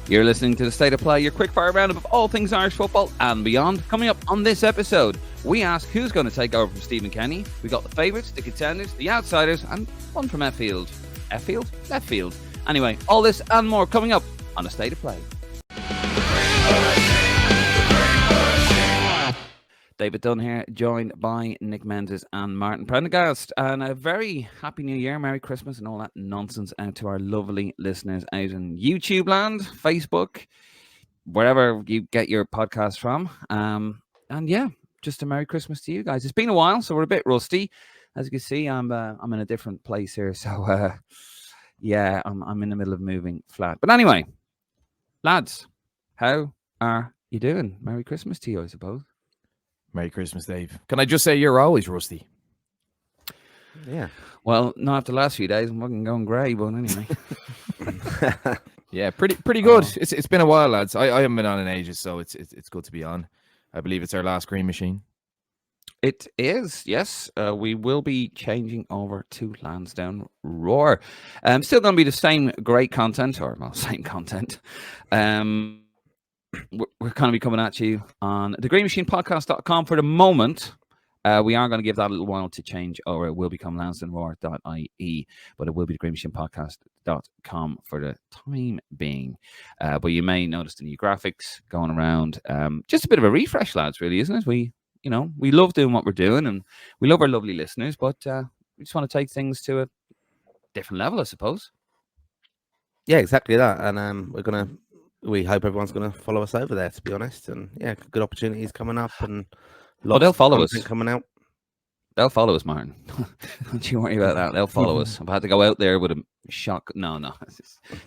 You're listening to The State of Play, your quick-fire roundup of all things Irish football and beyond. Coming up on this episode, we ask who's going to take over from Stephen Kenny. We got the favourites, the contenders, the outsiders, and one from Left field. Left field. Anyway, all this and more coming up on The State of Play. David Dunn here, joined by Nick Menzies and Martin Prendergast. And a very happy new year, Merry Christmas and all that nonsense out to our lovely listeners out in YouTube land, Facebook, wherever you get your podcast from. And yeah, just a Merry Christmas to you guys. It's been a while, so we're a bit rusty. As you can see, I'm in a different place here. So yeah, I'm in the middle of moving flat. But anyway, lads, how are you doing? Merry Christmas to you, I suppose. Merry Christmas, Dave. Can I just say you're always rusty? Yeah. Well, not after the last few days. I'm fucking going grey, but anyway. Yeah, pretty good. It's been a while, lads. I haven't been on in ages, so it's good to be on. I believe it's our last Green Machine. It is, yes. We will be changing over to Lansdowne Roar. Still going to be the same great content, or well, same content. We're going to be coming at you on thegreenmachinepodcast.com for the moment. We are going to give that a little while to change over. It will become lansdowneroar.ie, but it will be thegreenmachinepodcast.com for the time being. But you may notice the new graphics going around. Just a bit of a refresh, lads, really, isn't it? We love doing what we're doing and we love our lovely listeners, but we just want to take things to a different level, I suppose. Yeah, exactly that. And we hope everyone's going to follow us over there, to be honest. And yeah, good opportunities coming up and they'll follow us. Coming out. They'll follow us, Martin. Don't you worry about that. They'll follow us. I've had to go out there with a shock. No.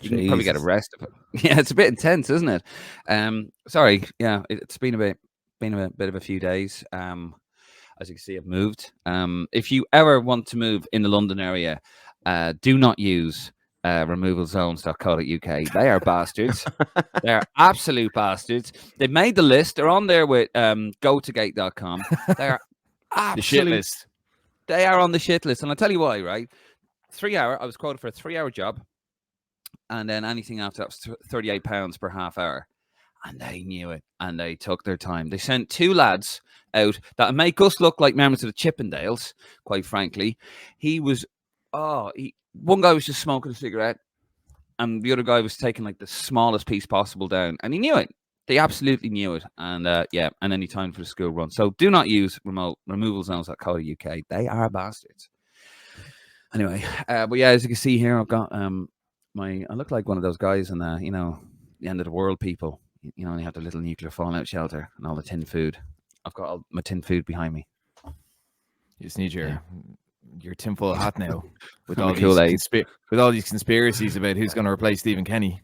You can probably get arrested. Yeah, it's a bit intense, isn't it? Sorry. Yeah, it's been a bit of a few days. As you can see, I've moved. If you ever want to move in the London area, do not use removalzones.co.uk. They are bastards. They are absolute bastards. They made the list. They're on there with gotogate.com. They are absolute. The shit list. They are on the shit list. And I'll tell you why, right? 3 hour. I was quoted for a 3-hour job. And then anything after that was £38 per half hour. And they knew it. And they took their time. They sent 2 lads out that make us look like members of the Chippendales, quite frankly. One guy was just smoking a cigarette, and the other guy was taking like the smallest piece possible down, and he knew it. They absolutely knew it, and and any time for the school run. So do not use removalzones.co.uk. They are bastards. Anyway, but yeah, as you can see here, I've got I look like one of those guys in the end of the world people. You know, and you have the little nuclear fallout shelter and all the tin food. I've got all my tin food behind me. You just need your tinfoil hat now with all these conspiracies about who's going to replace Stephen Kenny.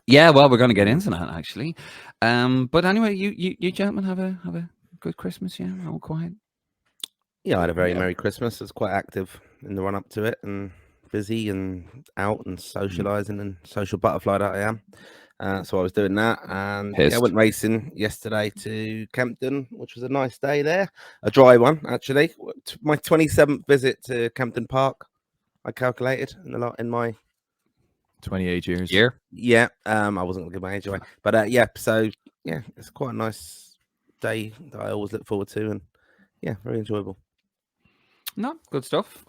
Yeah, well, we're going to get into that actually. But anyway, you gentlemen have a good Christmas, yeah? All quiet. Yeah, I had a very Merry Christmas. I was quite active in the run up to it and busy and out and socialising and social butterfly that I am. So I was doing that, and I went racing yesterday to Kempton, which was a nice day there. A dry one, actually. My 27th visit to Kempton Park, I calculated in my 28 years. Yeah. I wasn't going to give my age away, but so yeah, it's quite a nice day that I always look forward to, and yeah, very enjoyable. No, good stuff.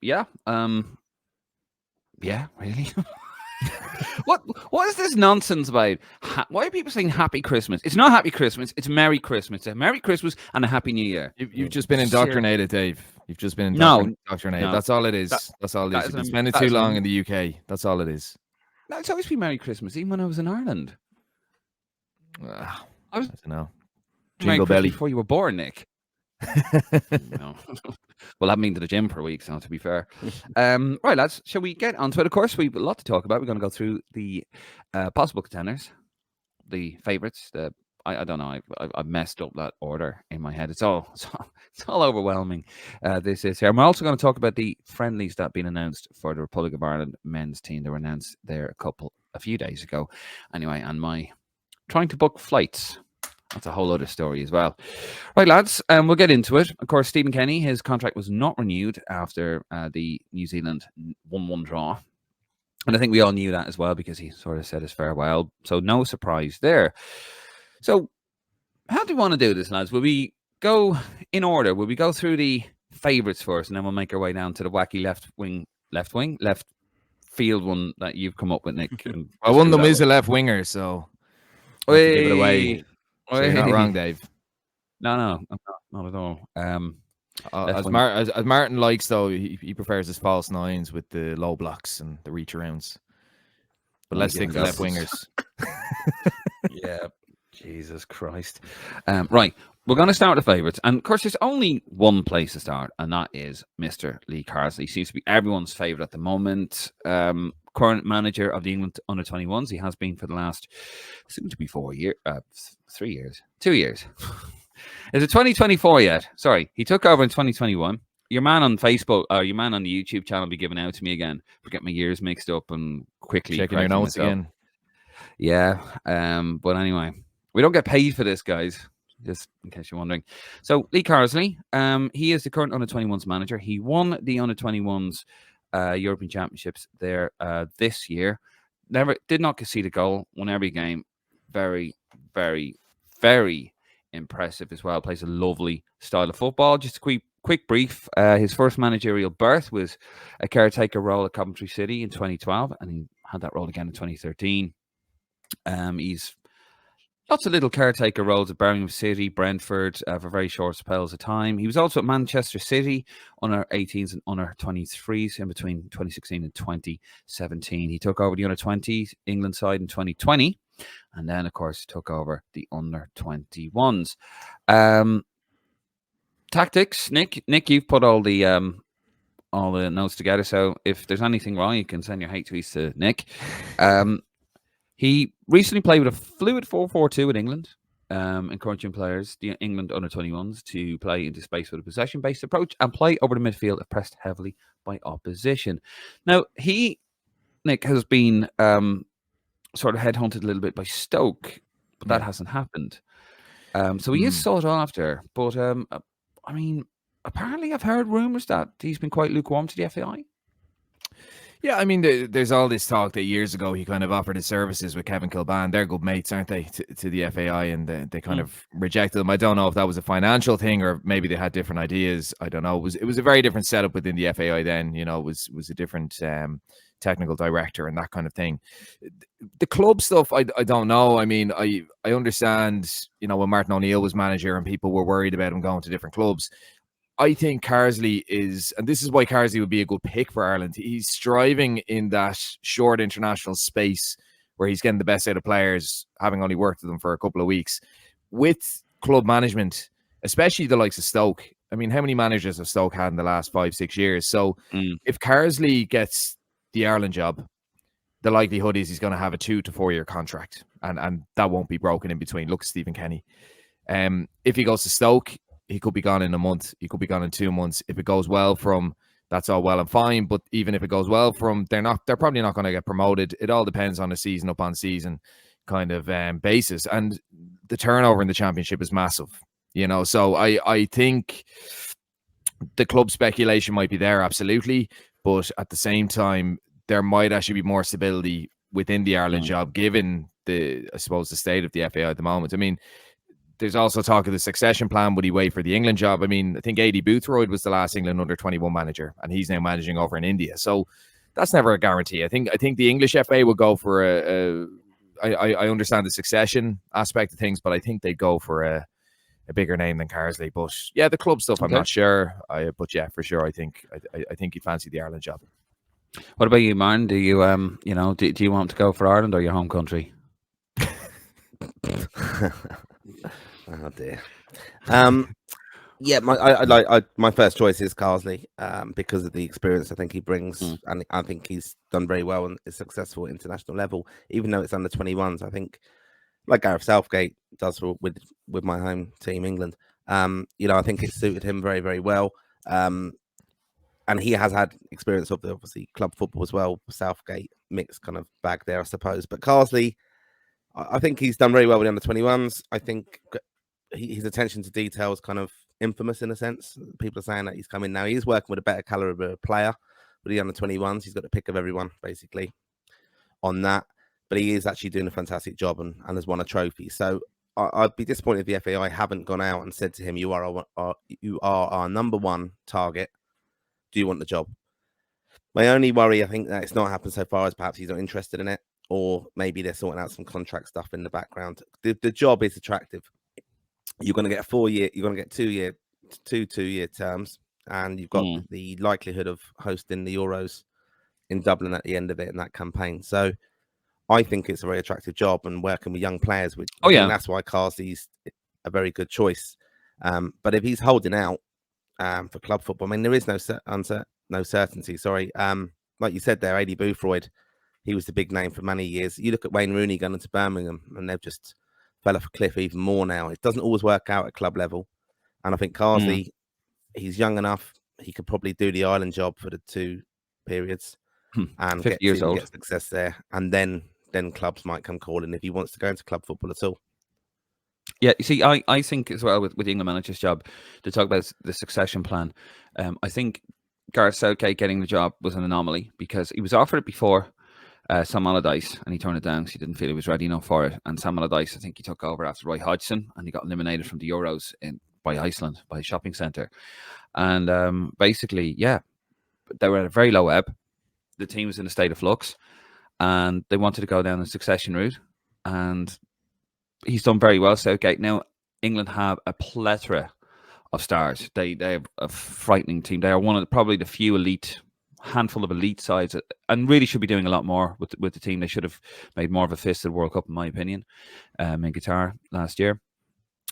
Yeah, really. What is this nonsense about? Why are people saying Happy Christmas? It's not Happy Christmas. It's Merry Christmas. It's a Merry Christmas and a Happy New Year. You've just been indoctrinated, Dave. You've just been indoctrinated. No. That's all it is. That's all it is. You've been spending too long in the UK. That's all it is. No, it's always been Merry Christmas, even when I was in Ireland. I don't know. Jingle belly before you were born, Nick. No. Well, I've been to the gym for a week, so to be fair. Right, lads, shall we get onto it? Of course, we've a lot to talk about. We're going to go through the possible contenders, the favourites. I don't know. I've messed up that order in my head. It's all overwhelming. This is here. I'm also going to talk about the friendlies that have been announced for the Republic of Ireland men's team. They were announced there a few days ago. Anyway, and my trying to book flights. That's a whole other story as well. Right, lads, we'll get into it. Of course, Stephen Kenny, his contract was not renewed after the New Zealand 1-1 draw. And I think we all knew that as well because he sort of said his farewell. So no surprise there. So how do we want to do this, lads? Will we go in order? Will we go through the favourites first, and then we'll make our way down to the wacky left field one that you've come up with, Nick? Well, one of them is a left winger, so give it away. So you're not wrong, Dave. No, not at all. As Martin likes, though, he prefers his false nines with the low blocks and the reach arounds. But let's stick to left wingers. Yeah, Jesus Christ. Right, we're going to start with the favourites. And, of course, there's only one place to start, and that is Mr. Lee Carsley. He seems to be everyone's favourite at the moment. Current manager of the England under-21s. He has been for the last, soon to be 2 years. Is it 2024 yet? Sorry, he took over in 2021. Your man on Facebook, or your man on the YouTube channel will be giving out to me again for getting my years mixed up and quickly checking your notes again. Yeah, but anyway, we don't get paid for this, guys, just in case you're wondering. So Lee Carsley, he is the current under-21s manager. He won the under-21s European Championships there this year. Did not concede a goal, won every game. Very, very, very impressive as well. Plays a lovely style of football. Just a quick brief. His first managerial berth was a caretaker role at Coventry City in 2012, and he had that role again in 2013. He's lots of little caretaker roles at Birmingham City, Brentford for very short spells of time. He was also at Manchester City under 18s and under 23s in between 2016 and 2017. He took over the under 20s England side in 2020, and then of course took over the under 21s. Tactics, Nick, you've put all the notes together. So if there's anything wrong, you can send your hate tweets to Nick. He recently played with a fluid 4-4-2 in England, encouraging players, the England under-21s, to play into space with a possession-based approach and play over the midfield if pressed heavily by opposition. Now, Nick, has been sort of headhunted a little bit by Stoke, but that hasn't happened. So he is sought after, but I mean, apparently I've heard rumours that he's been quite lukewarm to the FAI. Yeah, I mean, there's all this talk that years ago he kind of offered his services with Kevin Kilbane. They're good mates, aren't they, to the FAI, and they kind of rejected them. I don't know if that was a financial thing or maybe they had different ideas. I don't know. It was a very different setup within the FAI then. You know, it was a different technical director and that kind of thing. The club stuff, I don't know. I mean, I understand, you know, when Martin O'Neill was manager and people were worried about him going to different clubs. I think Carsley is, and this is why Carsley would be a good pick for Ireland. He's striving in that short international space where he's getting the best out of players, having only worked with them for a couple of weeks. With club management, especially the likes of Stoke, I mean, how many managers have Stoke had in the last 5-6 years? So if Carsley gets the Ireland job, the likelihood is he's going to have a 2 to 4 year contract, and that won't be broken in between. Look at Stephen Kenny. If he goes to Stoke, he could be gone in a month. He could be gone in 2 months. If it goes well from, that's all well and fine. But even if it goes well from, they're probably not going to get promoted. It all depends on a season up on season kind of basis. And the turnover in the championship is massive, you know. So I think the club speculation might be there, absolutely. But at the same time, there might actually be more stability within the Ireland job, given I suppose, the state of the FAI at the moment. I mean, there's also talk of the succession plan. Would he wait for the England job? I mean, I think Adi Boothroyd was the last England under-21 manager, and he's now managing over in India. So that's never a guarantee. I think the English FA would go for I understand the succession aspect of things, but I think they'd go for a bigger name than Carsley. But yeah, the club stuff, I'm not sure. But yeah, for sure, I think he'd fancy the Ireland job. What about you, Martin? Do you do you want to go for Ireland or your home country? Oh dear. Yeah, my first choice is Carsley because of the experience I think he brings, and I think he's done very well and is successful at international level, even though it's under 21s. I think, like Gareth Southgate does with my home team, England. I think it suited him very, very well. And he has had experience of the obviously club football as well. Southgate mixed kind of bag there, I suppose. But Carsley, I think he's done very well with the under-21s. I think his attention to detail is kind of infamous in a sense. People are saying that he's coming now. He's working with a better caliber player with the under-21s. He's got the pick of everyone, basically. on that, but he is actually doing a fantastic job and has won a trophy. So I'd be disappointed if the FAI haven't gone out and said to him, you are our number one target. Do you want the job? My only worry, I think, that it's not happened so far, is perhaps he's not interested in it, or maybe they're sorting out some contract stuff in the background. The job is attractive. You're going to get a 4-year, you're going to get 2-year terms, and you've got the likelihood of hosting the Euros in Dublin at the end of it in that campaign. So I think it's a very attractive job, and working with young players. That's why Carsley's a very good choice. But if he's holding out for club football, I mean, there is no certainty. Sorry, like you said there, Adi Boothroyd, he was the big name for many years. You look at Wayne Rooney going to Birmingham, and they've just fell off a cliff even more now. It doesn't always work out at club level, and I think Carsley, he's young enough. He could probably do the Ireland job for the 2 periods and 50 years old, get success there, and then clubs might come calling if he wants to go into club football at all. Yeah, you see, I think as well with the England manager's job, to talk about the succession plan, I think Gareth Southgate getting the job was an anomaly, because he was offered it before Sam Allardyce, and he turned it down because he didn't feel he was ready enough for it. And Sam Allardyce, I think he took over after Roy Hodgson, and he got eliminated from the Euros by Iceland, by a shopping centre. And basically, yeah, they were at a very low ebb. The team was in a state of flux, and they wanted to go down the succession route, and he's done very well, Southgate. Now, England have a plethora of stars. They have a frightening team. They are one of probably the few handful of elite sides, and really should be doing a lot more with the team. They should have made more of a fist at the World Cup, in my opinion, in Qatar last year.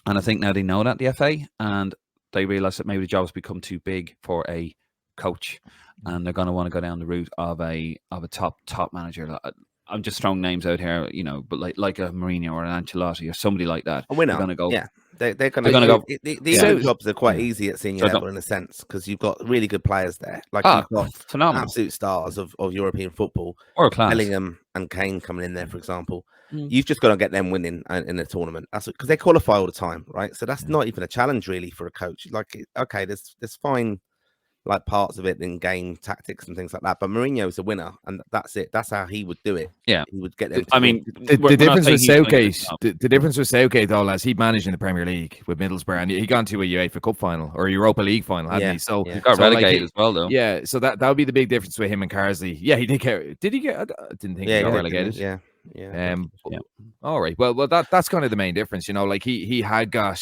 And I think now they know that, the FA, and they realise that maybe the job has become too big for a coach, and they're going to want to go down the route of a top manager. I'm just throwing names out here, but like a Mourinho or an Ancelotti or somebody like that. A winner. They're going to go. Yeah, they're going to go. These jobs are quite easy at senior level in a sense, because you've got really good players there. Like you've got phenomenal, absolute stars of European football. Or class. Bellingham and Kane coming in there, for example. You've just got to get them winning in a tournament. That's because they qualify all the time, right? So that's not even a challenge really for a coach. Like, okay, there's fine like parts of it in game tactics and things like that, but Mourinho is a winner, and that's it. That's how he would do it. Yeah, he would get them. I mean, the difference with Southgate, the difference with Southgate, though, lads, he managed in the Premier League with Middlesbrough, and he got to a UEFA Cup final or a Europa League final, hadn't he? So he got relegated as well, though. Yeah, so that would be the big difference with him and Carsley. Yeah, he did get. Did he get? I didn't think he got relegated. Yeah. All right. Well, that's kind of the main difference, Like he had got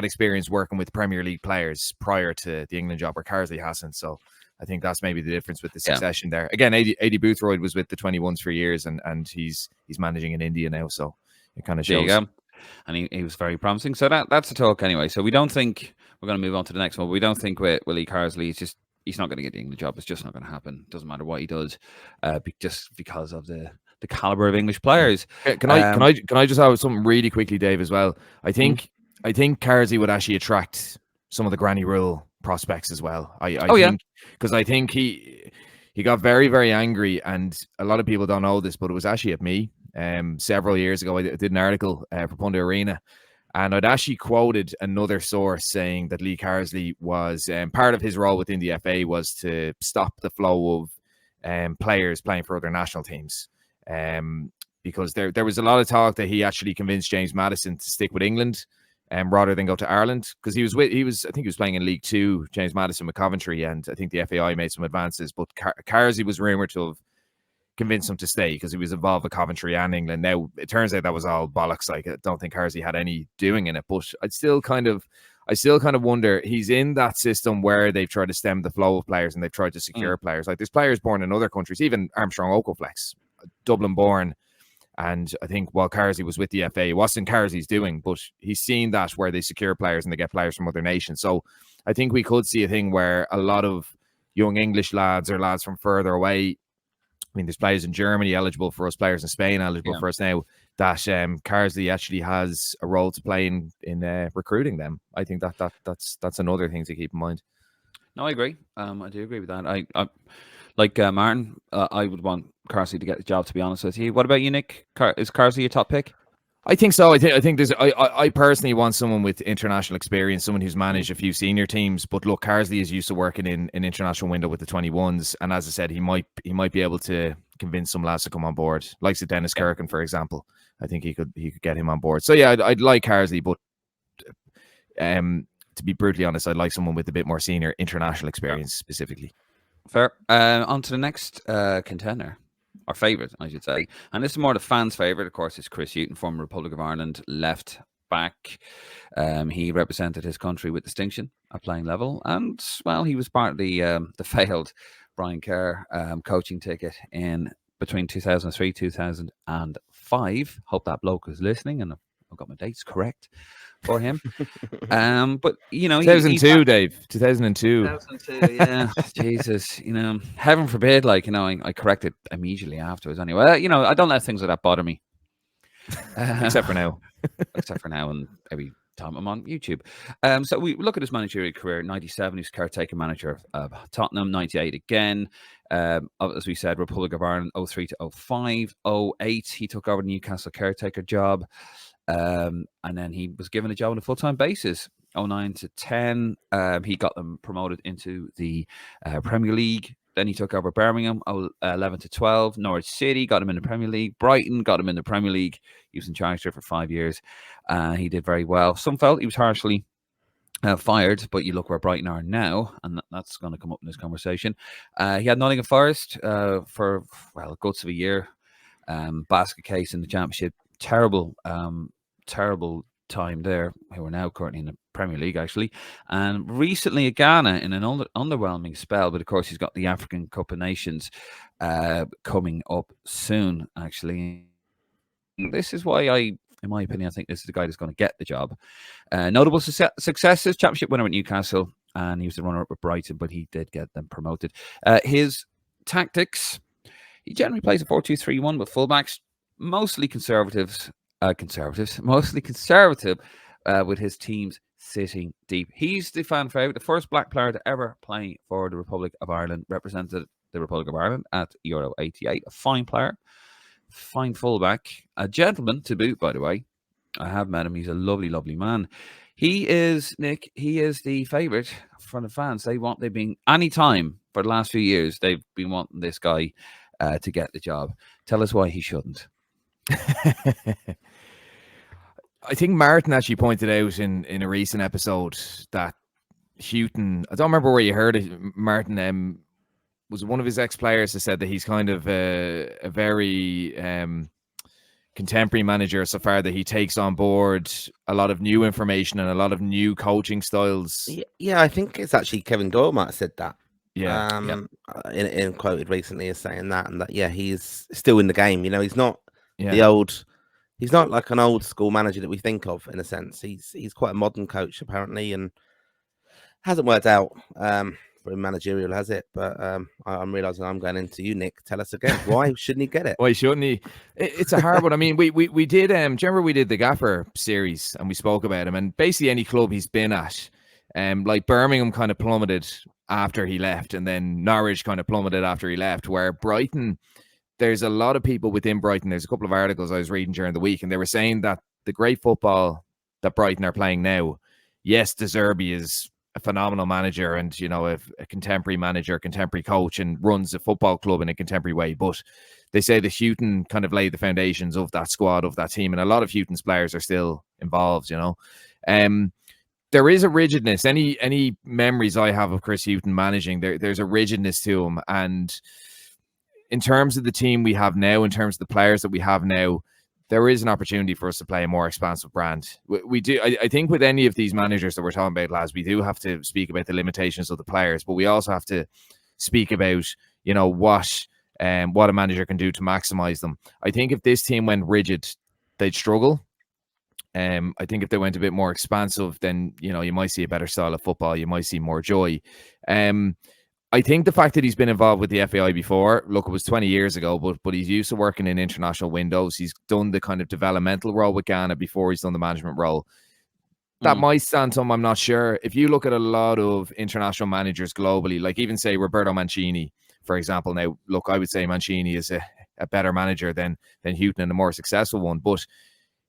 experience working with Premier League players prior to the England job, where Carsley hasn't. So I think that's maybe the difference with the succession there. Again, Adi Boothroyd was with the 21s for years, and he's managing in India now. So it kind of shows. There you go. And he was very promising. So that's the talk anyway. So we don't think we're going to move on to the next one. We don't think with Willie Carsley, he's not going to get the England job. It's just not going to happen. Doesn't matter what he does, just because of the caliber of English players. Can I just have something really quickly, Dave, as well? I think Carsley would actually attract some of the granny rule prospects as well. Because I think he got very, very angry, and a lot of people don't know this, but it was actually at me several years ago. I did an article for Punta Arena, and I'd actually quoted another source saying that Lee Carsley was part of his role within the FA was to stop the flow of players playing for other national teams. Because there was a lot of talk that he actually convinced James Maddison to stick with England rather than go to Ireland, because I think he was playing in League Two, James Maddison with Coventry, and I think the FAI made some advances, but Carsley was rumoured to have convinced him to stay because he was involved with Coventry and England. Now it turns out that was all bollocks. Like, I don't think Carsley had any doing in it, but I still kind of wonder, he's in that system where they've tried to stem the flow of players and they've tried to secure players. Like, there's players born in other countries, even Armstrong Okoflex, Dublin born, and I think while Carsley was with the FA, it wasn't Carsley's doing, but he's seen that where they secure players and they get players from other nations. So I think we could see a thing where a lot of young English lads or lads from further away, I mean, there's players in Germany eligible for us, players in Spain eligible for us now, that Carsley actually has a role to play in recruiting them. I think that's another thing to keep in mind. No, I agree. I do agree with that. I like Martin, I would want Carsley to get the job, to be honest with you. What about you, Nick? Is Carsley your top pick? I think so. I think there's. I personally want someone with international experience, someone who's managed a few senior teams. But look, Carsley is used to working in an international window with the 21s, and as I said, he might be able to convince some lads to come on board, like Dennis Kirkin, for example. I think he could get him on board. So yeah, I'd like Carsley, but to be brutally honest, I'd like someone with a bit more senior international experience specifically. Fair. On to the next contender, our favourite, I should say. And this is more the fans' favourite, of course, is Chris Hughton, former Republic of Ireland left back. He represented his country with distinction at playing level. And, well, he was part of the failed Brian Kerr coaching ticket in between 2003 2005. Hope that bloke is listening and I've got my dates correct for him. But 2002, Dave. 2002. Yeah. Jesus, heaven forbid, I corrected immediately afterwards anyway. I don't let things like that bother me. Except for now. And every time I'm on YouTube. So we look at his managerial career. 97, he's caretaker manager of Tottenham. 98 again. As we said, Republic of Ireland 03 to 05. 08, he took over the Newcastle caretaker job. And then he was given a job on a full-time basis. 09 to 10, he got them promoted into the Premier League. Then he took over Birmingham. 11 to 12, Norwich City got him in the Premier League. Brighton got him in the Premier League. He was in charge there for 5 years. He did very well. Some felt he was harshly fired, but you look where Brighton are now, and that's going to come up in this conversation. He had Nottingham Forest for guts of a year. Basket case in the Championship. Terrible time there, who are now currently in the Premier League, actually. And recently at Ghana in an underwhelming spell, but of course he's got the African Cup of Nations coming up soon, actually. This is why in my opinion, I think this is the guy that's going to get the job. Notable successes, Championship winner at Newcastle, and he was the runner-up with Brighton, but he did get them promoted. His tactics, he generally plays a 4-2-3-1 with fullbacks, mostly conservative, with his teams sitting deep. He's the fan favourite, the first black player to ever play for the Republic of Ireland, represented the Republic of Ireland at Euro 88. A fine player, fine fullback, a gentleman to boot, by the way. I have met him. He's a lovely, lovely man. He is, Nick, he is the favourite for the fans. They've been, any time for the last few years, they've been wanting this guy to get the job. Tell us why he shouldn't. I think Martin actually pointed out in a recent episode that Hughton, I don't remember where you heard it, Martin, was one of his ex-players that said that he's kind of a very contemporary manager so far that he takes on board a lot of new information and a lot of new coaching styles. Yeah, I think it's actually Kevin Doyle might have said that. Yeah. In quoted recently as saying that, and that, he's still in the game. He's not he's not like an old school manager that we think of in a sense. He's quite a modern coach apparently, and hasn't worked out for him managerial, has it? But I'm realizing I'm going into you, Nick. Tell us again, why shouldn't he get it? Why shouldn't he? It's a hard one. I mean, we did. Do you remember we did the Gaffer series and we spoke about him, and basically any club he's been at, like Birmingham kind of plummeted after he left, and then Norwich kind of plummeted after he left. Where Brighton, there's a lot of people within Brighton. There's a couple of articles I was reading during the week, and they were saying that the great football that Brighton are playing now, yes, De Zerbi is a phenomenal manager and, a contemporary manager, contemporary coach, and runs a football club in a contemporary way. But they say that Hughton kind of laid the foundations of that squad, of that team, and a lot of Hughton's players are still involved, There is a rigidness. Any memories I have of Chris Hughton managing, there's a rigidness to him. And in terms of the team we have now, in terms of the players that we have now, there is an opportunity for us to play a more expansive brand. We do. I think with any of these managers that we're talking about, lads, we do have to speak about the limitations of the players, but we also have to speak about, what a manager can do to maximize them. I think if this team went rigid, they'd struggle. I think if they went a bit more expansive, then, you might see a better style of football. You might see more joy. I think the fact that he's been involved with the FAI before, look, it was 20 years ago, but he's used to working in international windows. He's done the kind of developmental role with Ghana before he's done the management role. That might stand to him, I'm not sure. If you look at a lot of international managers globally, like even say Roberto Mancini, for example. Now, look, I would say Mancini is a better manager than Hughton and a more successful one, but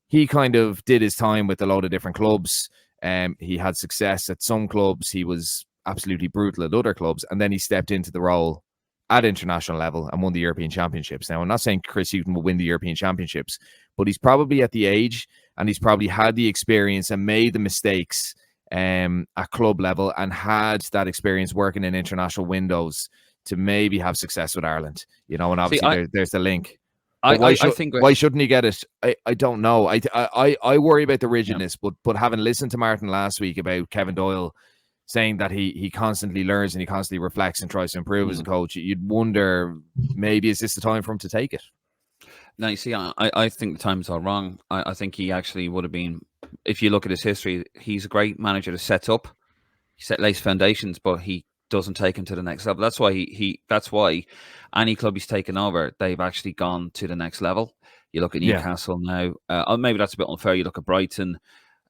he kind of did his time with a load of different clubs. He had success at some clubs. He was absolutely brutal at other clubs, and then he stepped into the role at international level and won the European Championships. Now, I'm not saying Chris Hughton will win the European Championships, but he's probably at the age and he's probably had the experience and made the mistakes at club level and had that experience working in international windows to maybe have success with Ireland. And obviously there's the link. Why shouldn't he get it? I don't know. I worry about the rigidness, but having listened to Martin last week about Kevin Doyle saying that he constantly learns and he constantly reflects and tries to improve as a coach, you'd wonder, maybe is this the time for him to take it? No, you see, I think the time's all wrong. I think he actually would have been, if you look at his history, he's a great manager to set up. He lays foundations, but he doesn't take him to the next level. That's why that's why any club he's taken over, they've actually gone to the next level. You look at Newcastle now. Maybe that's a bit unfair. You look at Brighton.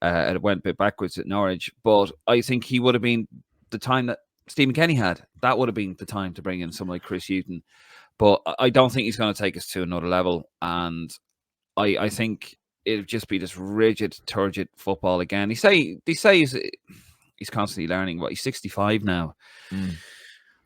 It went a bit backwards at Norwich, but I think he would have been the time that Stephen Kenny had. That would have been the time to bring in someone like Chris Hughton. But I don't think he's going to take us to another level. And I think it'll just be this rigid, turgid football again. They say he's constantly learning. He's 65 now.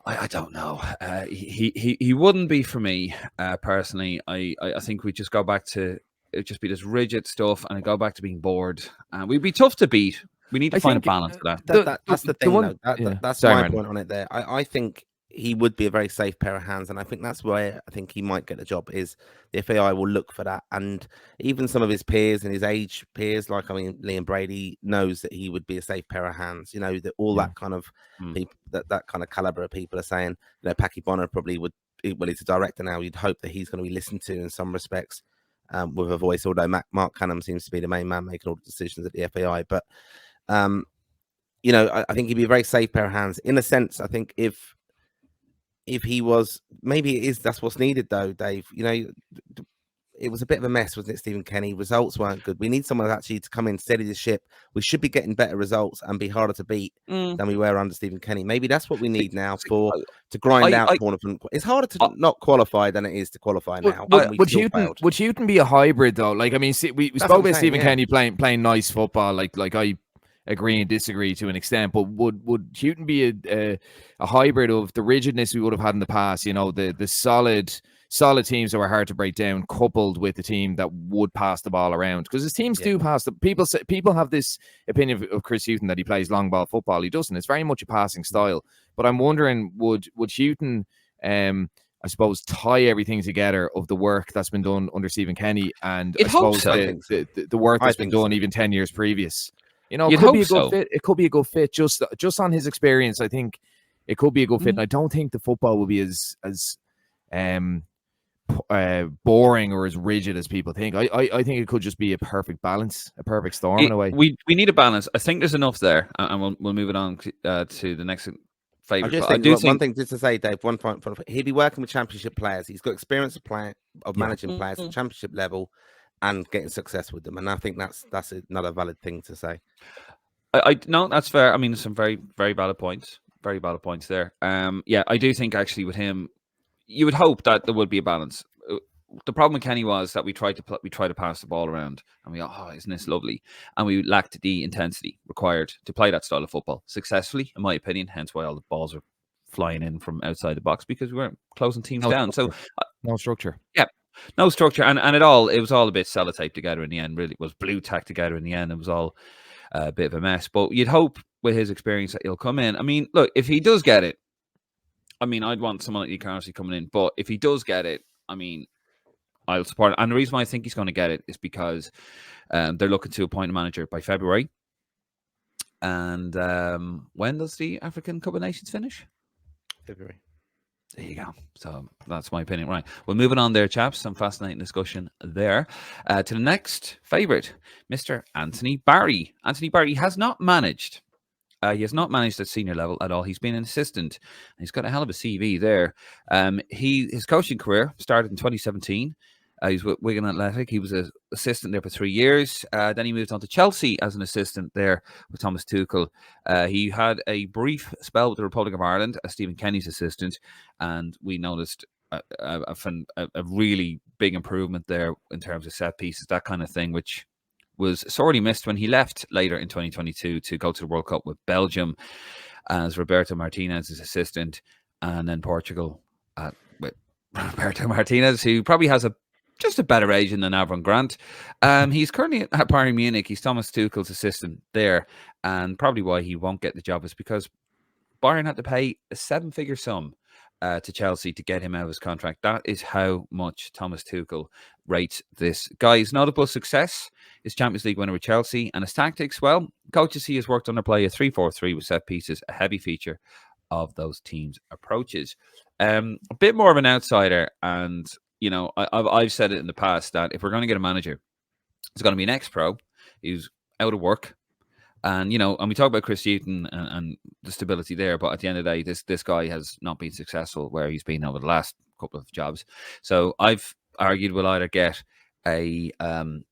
I don't know. He wouldn't be for me personally. I think we just go back to it. Just be this rigid stuff, and go back to being bored. We'd be tough to beat. We need to find a balance for that. That's the thing. That's my point on it. There, I think he would be a very safe pair of hands, and I think that's where I think he might get the job. Is the FAI will look for that, and even some of his peers and his age peers, like Liam Brady, knows that he would be a safe pair of hands. That all that kind of people, that kind of caliber of people are saying, Packy Bonner probably would. Well, he's a director now. You'd hope that he's going to be listened to in some respects. With a voice, although Mark Cunningham seems to be the main man making all the decisions at the FAI. But, I think he'd be a very safe pair of hands. In a sense, I think if he was, maybe that's what's needed, though, Dave. It was a bit of a mess, wasn't it, Stephen Kenny? Results weren't good. We need someone actually to come in, steady the ship. We should be getting better results and be harder to beat than we were under Stephen Kenny. Maybe that's what we need now to grind out tournament. It's harder to not qualify than it is to qualify now. Would Hughton be a hybrid though? Like, I mean, we spoke about Stephen Kenny playing nice football. Like I agree and disagree to an extent, but would Hughton be a hybrid of the rigidness we would have had in the past? The solid teams that were hard to break down, coupled with the team that would pass the ball around, because his teams do pass. People have this opinion of Chris Hughton that he plays long ball football. He doesn't. It's very much a passing style. But I'm wondering, would Hughton, I suppose, tie everything together of the work that's been done under Stephen Kenny and I suppose the work that's been done even 10 years previous? It could be a good fit. It could be a good fit just on his experience. I think it could be a good fit, and I don't think the football will be as boring or as rigid as people think. I think it could just be a perfect balance, a perfect storm in a way. We need a balance. I think there's enough there, and we'll move it on to the next favourite. I do think one thing just to say, Dave. One point: he'd be working with championship players. He's got experience of managing players at championship level and getting success with them. And I think that's another valid thing to say. No, that's fair. I mean, there's some very, very valid points. Very valid points there. I do think actually with him, you would hope that there would be a balance. The problem with Kenny was that we tried to pass the ball around, and we thought, isn't this lovely? And we lacked the intensity required to play that style of football successfully, in my opinion. Hence why all the balls were flying in from outside the box, because we weren't closing teams down. Structure. So no structure. Yeah, no structure, and it was all a bit sellotape together in the end. Really, it was blue tack together in the end. It was all a bit of a mess. But you'd hope with his experience that he'll come in. I mean, look, if he does get it, I mean, I'd want someone like Lee Carney coming in. But if he does get it, I mean, I'll support it. And the reason why I think he's going to get it is because they're looking to appoint a manager by February. And when does the African Cup of Nations finish? February. There you go. So that's my opinion. Right. Well, moving on there, chaps. Some fascinating discussion there. To the next favourite, Mr. Anthony Barry. Anthony Barry has not managed. He has not managed at senior level at all. He's been an assistant. He's got a hell of a CV there. His coaching career started in 2017. He's with Wigan Athletic. He was an assistant there for 3 years. Then he moved on to Chelsea as an assistant there with Thomas Tuchel. He had a brief spell with the Republic of Ireland as Stephen Kenny's assistant, and we noticed a really big improvement there in terms of set pieces, that kind of thing, which was sorely missed when he left later in 2022 to go to the World Cup with Belgium as Roberto Martinez's assistant, and then Portugal with Roberto Martinez, who probably has just a better agent than Avram Grant. He's currently at Bayern Munich. He's Thomas Tuchel's assistant there, and probably why he won't get the job is because Bayern had to pay a 7-figure sum to Chelsea to get him out of his contract. That is how much Thomas Tuchel rates this guy. His notable success is Champions League winner with Chelsea, and his tactics, well, coaches he has worked on to play a 3-4-3 with set pieces, a heavy feature of those teams' approaches. A bit more of an outsider, and I've said it in the past that if we're going to get a manager, it's going to be an ex-pro who's out of work. And, and we talk about Chris Hughton and the stability there, but at the end of the day, this guy has not been successful where he's been over the last couple of jobs. So I've argued we'll either get a kind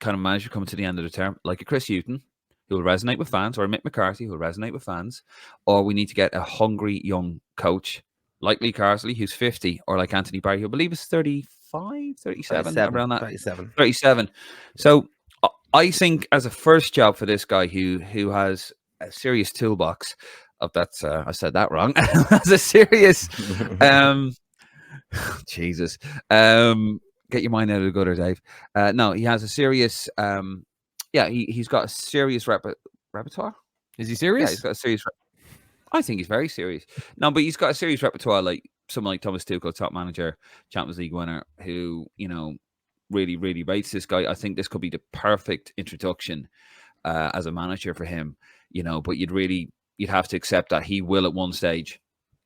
of manager coming to the end of the term, like a Chris Hughton, who will resonate with fans, or a Mick McCarthy, who will resonate with fans, or we need to get a hungry young coach, like Lee Carsley, who's 50, or like Anthony Barry, who I believe is 35, 37, around that. 37. So I think as a first job for this guy who has a serious toolbox of that, I said that wrong, has a serious, Jesus, get your mind out of the gutter, Dave. No, he has a serious, he's got a serious repertoire. Is he serious? Yeah, he's got a serious, I think he's very serious. No, but he's got a serious repertoire, like someone like Thomas Tuchel, top manager, Champions League winner, who, really, really rates this guy. I think this could be the perfect introduction as a manager for him, but you'd have to accept that he will at one stage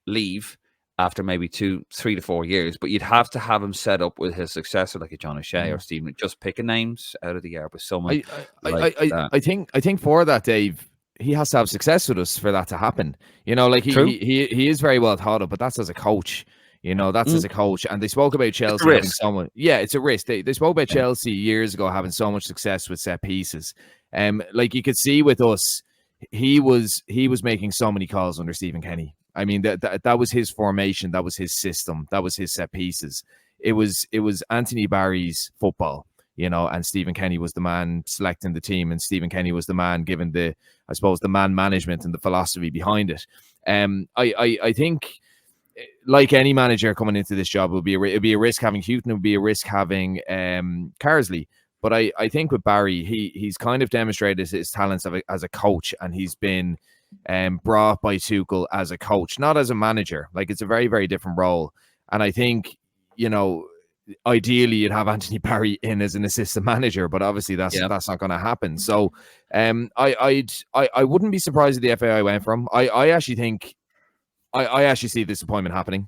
leave after maybe 3 to 4 years, but you'd have to have him set up with his successor, like a John O'Shea or Stephen, just picking names out of the air, but someone I think for that, Dave, he has to have success with us for that to happen. He is very well thought of, but that's as a coach. That's as a coach. And they spoke about Chelsea having someone. Yeah, it's a risk. They spoke about Chelsea years ago having so much success with set pieces. Like you could see with us, he was making so many calls under Stephen Kenny. I mean, that was his formation, that was his system, that was his set pieces. It was Anthony Barry's football, and Stephen Kenny was the man selecting the team, and Stephen Kenny was the man giving the man management and the philosophy behind it. I think, like any manager coming into this job, it'd be a risk having Hughton, it would be a risk having Carsley. But I think with Barry, he's kind of demonstrated his talents as a coach, and he's been brought by Tuchel as a coach, not as a manager. Like, it's a very, very different role. And I think, ideally you'd have Anthony Barry in as an assistant manager, but obviously that's not going to happen. So I wouldn't be surprised if the FAI went for him. I actually think I actually see this appointment happening.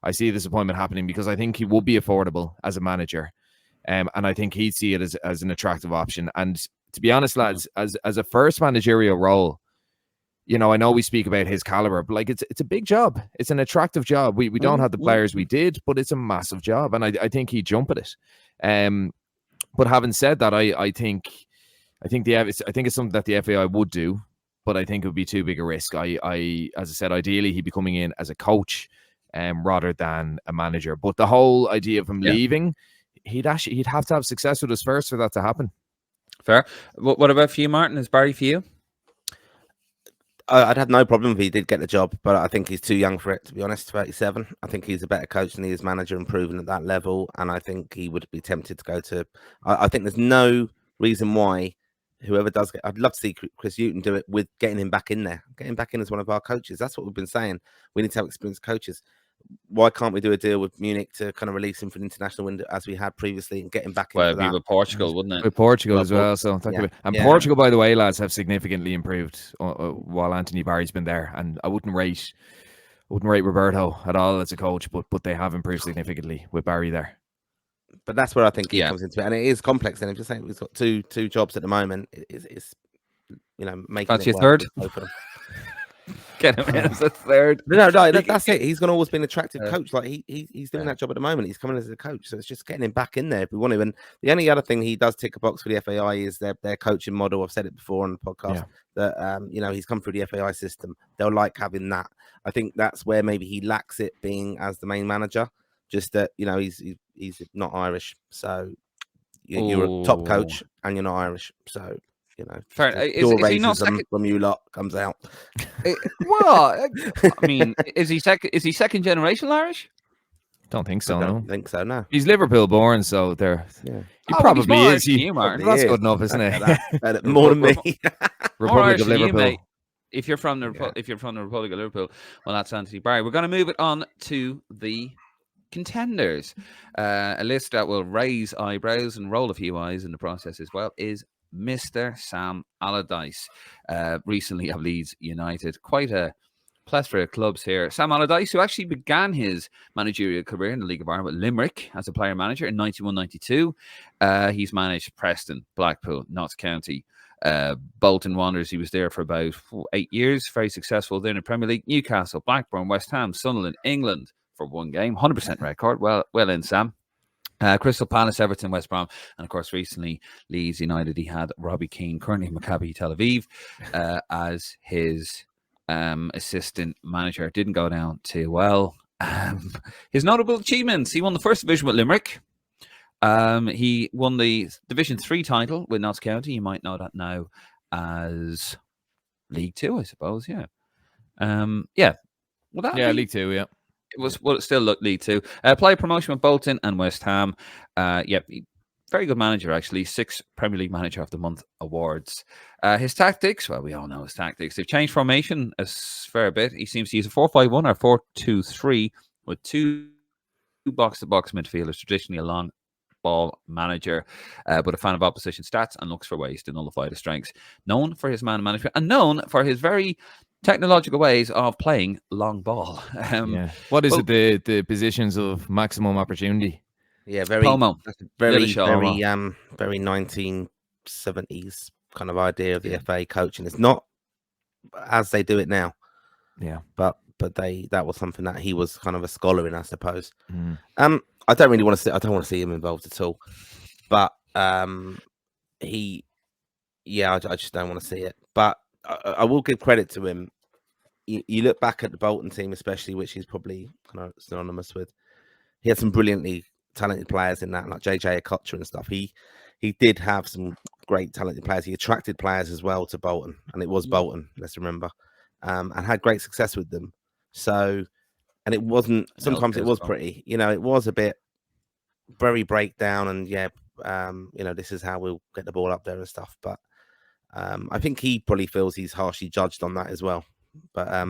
I see this appointment happening because I think he will be affordable as a manager. And I think he'd see it as an attractive option. And to be honest, lads, as a first managerial role, I know we speak about his caliber, but like it's a big job. It's an attractive job. We don't have the players we did, but it's a massive job, and I think he'd jump at it. But having said that, I think it's something that the FAI would do, but I think it would be too big a risk. As I said, ideally he'd be coming in as a coach, rather than a manager. But the whole idea of him leaving, he'd have to have success with us first for that to happen. Fair. What about for you, Martin? Is Barry for you? I'd have no problem if he did get the job, but I think he's too young for it, to be honest. 37. I think he's a better coach than he is manager and proven at that level. And I think he would be tempted to go to. I think there's no reason why whoever does get. I'd love to see Chris Hughton do it with getting him back in there, getting back in as one of our coaches. That's what we've been saying. We need to have experienced coaches. Why can't we do a deal with Munich to kind of release him for the international window as we had previously and get him back in? Well, it'd be with Portugal, wouldn't it? With Portugal as well. So Portugal, by the way, lads, have significantly improved while Anthony Barry's been there. And I wouldn't rate Roberto at all as a coach, but they have improved significantly with Barry there. But that's where I think he comes into it, and it is complex. And I'm just saying, we've got two jobs at the moment. It's making. That's your third. Get him in as a third. No, that's it. He's going to always be an attractive coach. Like he's doing that job at the moment. He's coming as a coach, so it's just getting him back in there if we want to. And the only other thing he does tick a box for the FAI is their coaching model. I've said it before on the podcast that he's come through the FAI system. They'll like having that. I think that's where maybe he lacks it being as the main manager. Just that he's not Irish, so you're a top coach and you're not Irish, so. you know, Fair. Is he not second from you lot comes out. Well, I mean, is he second generation Irish? Don't think so. I don't no. think so. No. He's Liverpool born, so there. Yeah. He probably is. That's is. good enough, isn't it? More than me. Republic of Liverpool. You, if you're from the Republic of Liverpool, well, that's Anthony Barry. We're going to move it on to the contenders. A list that will raise eyebrows and roll a few eyes in the process as well is Mr. Sam Allardyce, recently of Leeds United. Quite a plethora of clubs here. Sam Allardyce, who actually began his managerial career in the League of Ireland with Limerick as a player manager in 91-92. He's managed Preston, Blackpool, Notts County, Bolton Wanderers. He was there for about 8 years. Very successful there in the Premier League. Newcastle, Blackburn, West Ham, Sunderland, England for 1 game. 100% record. Well in, Sam. Crystal Palace, Everton, West Brom, and of course recently Leeds United. He had Robbie Keane, currently Maccabi Tel Aviv, as his assistant manager. Didn't go down too well. His notable achievements: he won the first division with Limerick. He won the Division 3 title with Notts County. You might know that now as League 2, I suppose. Yeah. League 2. Yeah. It was it still looked League 2. Player promotion with Bolton and West Ham. Very good manager, actually. 6 Premier League Manager of the Month awards. His tactics, well, we all know his tactics. They've changed formation a fair bit. He seems to use a 4-5-1 or 4-2-3 with 2 box-to-box midfielders, traditionally a long ball manager, but a fan of opposition stats and looks for ways to nullify the strengths. Known for his man management and known for his very technological ways of playing long ball. What is it? The positions of maximum opportunity. Yeah, very 1970s kind of idea of the FA coaching. It's not as they do it now. Yeah, but that was something that he was kind of a scholar in, I suppose. I don't really want to see. I don't want to see him involved at all. But I just don't want to see it. But I will give credit to him. You look back at the Bolton team, especially, which he's probably kind of synonymous with. He had some brilliantly talented players in that, like JJ Okocha and stuff. He did have some great talented players. He attracted players as well to Bolton, and it was Bolton, let's remember, and had great success with them. So, and it wasn't. Sometimes it was pretty. It was a bit very breakdown, and this is how we'll get the ball up there and stuff. But I think he probably feels he's harshly judged on that as well. But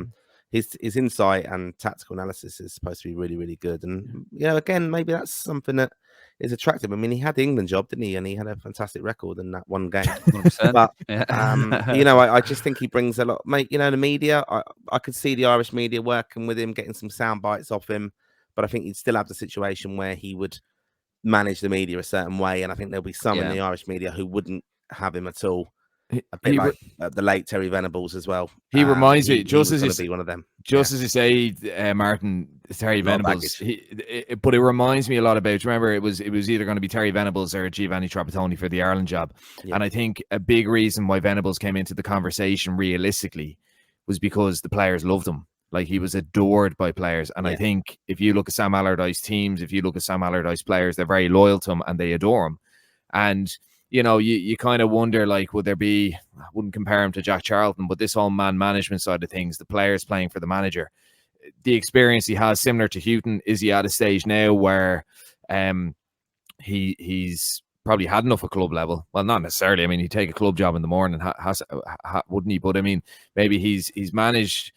his insight and tactical analysis is supposed to be really, really good. And again, maybe that's something that is attractive. I mean, he had the England job, didn't he? And he had a fantastic record in that 1 game. 100%. But I just think he brings a lot. Mate, the media. I could see the Irish media working with him, getting some sound bites off him. But I think he'd still have the situation where he would manage the media a certain way, and I think there'll be some in the Irish media who wouldn't have him at all. A bit like the late Terry Venables as well. He reminds me, just as you be one of them. Just as you say, Martin, Terry Venables. But it reminds me a lot about. Remember, it was either going to be Terry Venables or Giovanni Trapattoni for the Ireland job, and I think a big reason why Venables came into the conversation realistically was because the players loved him. Like, he was adored by players, and I think if you look at Sam Allardyce teams, if you look at Sam Allardyce players, they're very loyal to him and they adore him, and. You kind of wonder, like, would there be, I wouldn't compare him to Jack Charlton, but this whole man management side of things, the players playing for the manager, the experience he has similar to Hughton, is he at a stage now where he's probably had enough at club level? Well, not necessarily. I mean, he'd take a club job in the morning, wouldn't he? But I mean, maybe he's managed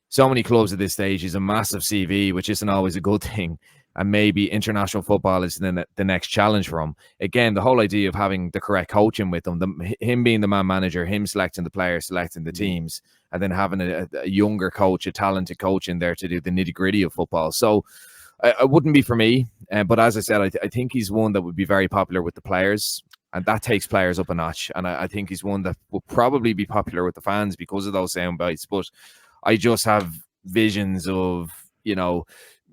so many clubs at this stage. He's a massive CV, which isn't always a good thing. And maybe international football is the next challenge for him. Again, the whole idea of having the correct coaching with him, him being the man manager, him selecting the players, selecting the teams, and then having a younger coach, a talented coach in there to do the nitty-gritty of football. So it wouldn't be for me. But as I said, I think he's one that would be very popular with the players, and that takes players up a notch. And I think he's one that will probably be popular with the fans because of those sound bites. But I just have visions of,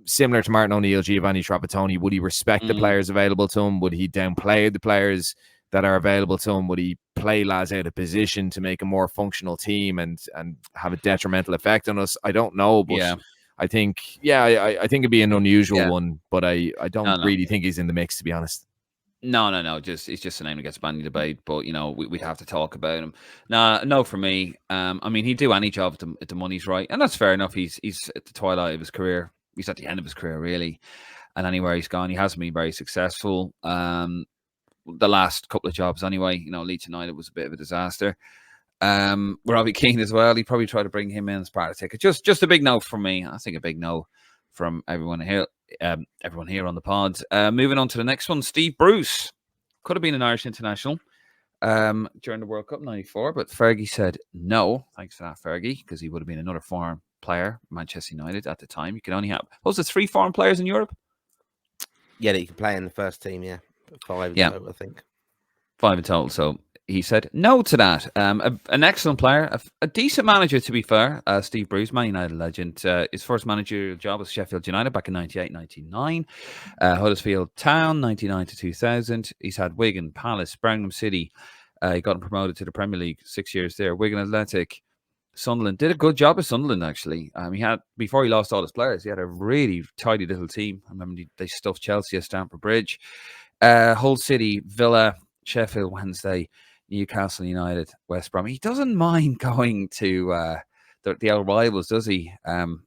similar to Martin O'Neill, Giovanni Trapattoni. Would he respect the players available to him? Would he downplay the players that are available to him? Would he play lads out of position to make a more functional team and have a detrimental effect on us? I don't know, but I think, I think it'd be an unusual one, but I don't really think he's in the mix, to be honest. No. It's just a name that gets banned in debate. But we'd have to talk about him. No, for me. I mean, he'd do any job if the money's right, and that's fair enough. He's at the twilight of his career. He's at the end of his career, really. And anywhere he's gone, he hasn't been very successful. The last couple of jobs, anyway. Leeds United was a bit of a disaster. Robbie Keane as well. He'd probably try to bring him in as part of the ticket. Just a big no from me. I think a big no from everyone here. Everyone here on the pod. Moving on to the next one, Steve Bruce could have been an Irish international during the World Cup '94, but Fergie said no. Thanks for that, Fergie, because he would have been another foreign player, Manchester United at the time. You could only have there 3 foreign players in Europe. Yeah, that you can play in the first team. Yeah, 5 in total, I think. 5 in total. So he said no to that. An excellent player, a decent manager, to be fair. Steve Bruce, Man United legend. His first managerial job was Sheffield United back in 98-99. Huddersfield Town, 99 to 2000. He's had Wigan, Palace, Birmingham City. He got promoted to the Premier League 6 years there. Wigan Athletic, Sunderland. Did a good job at Sunderland, actually. He had, before he lost all his players, he had a really tidy little team. I remember they stuffed Chelsea at Stamford Bridge. Hull City, Villa, Sheffield Wednesday, Newcastle United, West Brom. He doesn't mind going to the old rivals, does he? With